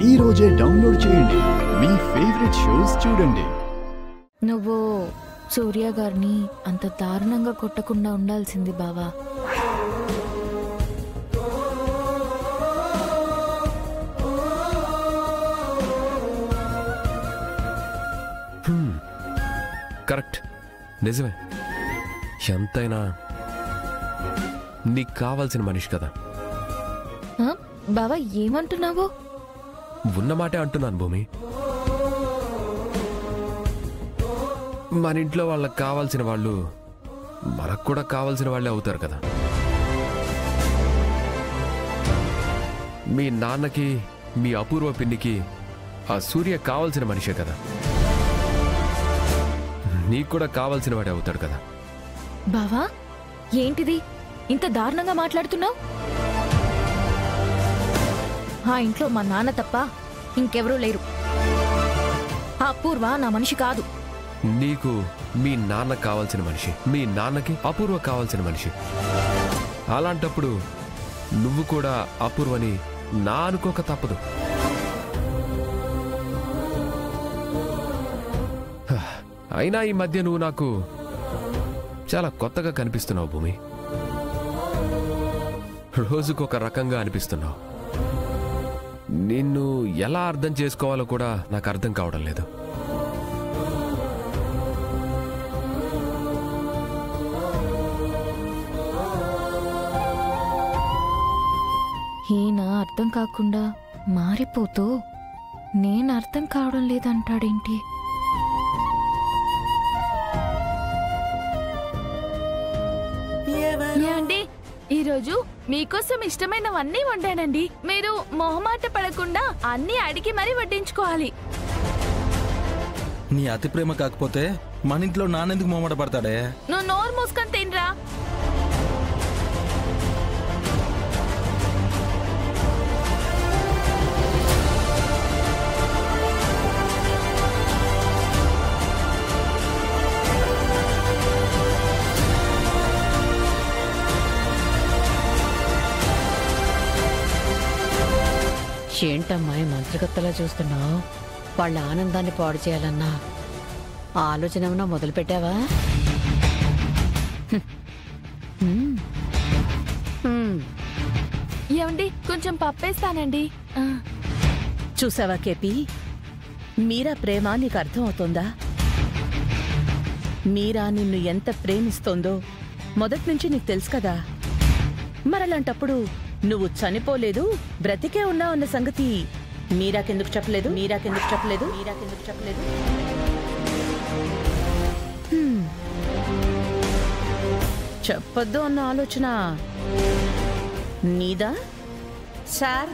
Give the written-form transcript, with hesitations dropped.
ఈ రోజే డౌన్లోడ్ చేయండి, మీ ఫేవరెట్ షోస్ చూడండి. నువ్వు సూర్య గారిని అంత దారుణంగా కొట్టకుండా ఉండాల్సింది బావా. కరెక్ట్, నిజమే. ఎంతైనా నీకు కావాల్సిన మనిషి కదా. బావా ఏమంటున్నావు? ఉన్నమాటే అంటున్నాను భూమి. మన ఇంట్లో వాళ్ళకి కావాల్సిన వాళ్ళు మనకు కూడా కావాల్సిన వాళ్ళే అవుతారు కదా. మీ నాన్నకి మీ అపూర్వ పిన్నికి ఆ సూర్య కావాల్సిన మనిషే కదా. నీకు కూడా కావాల్సిన వాడే అవుతాడు కదా. బావా ఏంటిది ఇంత దారుణంగా మాట్లాడుతున్నావు? ఆ ఇంట్లో మా నాన్న తప్ప ఇంకెవరూ లేరు. ఆ అపూర్వ నా మనిషి కాదు. నీకు మీ నాన్న కావాల్సిన మనిషి, మీ నాన్నకి అపూర్వ కావాల్సిన మనిషి. అలాంటప్పుడు నువ్వు కూడా అపూర్వని నా అనుకోక తప్పదు. అయినా ఈ మధ్య నువ్వు నాకు చాలా కొత్తగా కనిపిస్తున్నావు భూమి. రోజుకొక రకంగా అనిపిస్తున్నావు. నిన్ను ఎలా అర్థం చేసుకోవాలో కూడా నాకు అర్థం కావడం లేదు. ఈయన అర్థం కాకుండా మారిపోతూ నేను అర్థం కావడం లేదంటాడేంటి? ఏమండి, ఈరోజు మీకోసం ఇష్టమైనవన్నీ వండానండి. మీరు మొహమాట పడకుండా అన్నీ అడిగి మరీ వడ్డించుకోవాలి. నీ అతి ప్రేమ కాకపోతే మన ఇంట్లో నాన్నెందుకు మొహమాట పడతాడే? నువ్వు నోరు మూసుకొని తినరా. ఏంటమ్మాయి మంత్రగత్తలా చూస్తున్నావు? వాళ్ళ ఆనందాన్ని పాడు చేయాలన్నా ఆలోచన ఏమన్నా మొదలు పెట్టావా? ఏమండి, కొంచెం పప్పేస్తానండి. చూసావా కేపీ, మీరా ప్రేమ నీకు అర్థం అవుతోందా? మీరా నిన్ను ఎంత ప్రేమిస్తోందో మొదటి నుంచి నీకు తెలుసు కదా. మరలాంటప్పుడు నువ్వు చనిపోలేదు, బ్రతికే ఉన్నావు అన్న సంగతి మీరాకెందుకు చెప్పలేదు? మీరాకెందుకు చెప్పలేదు? మీరాకెందుకు చెప్పలేదు? చెప్పొద్దు అన్న ఆలోచన నీదా? సార్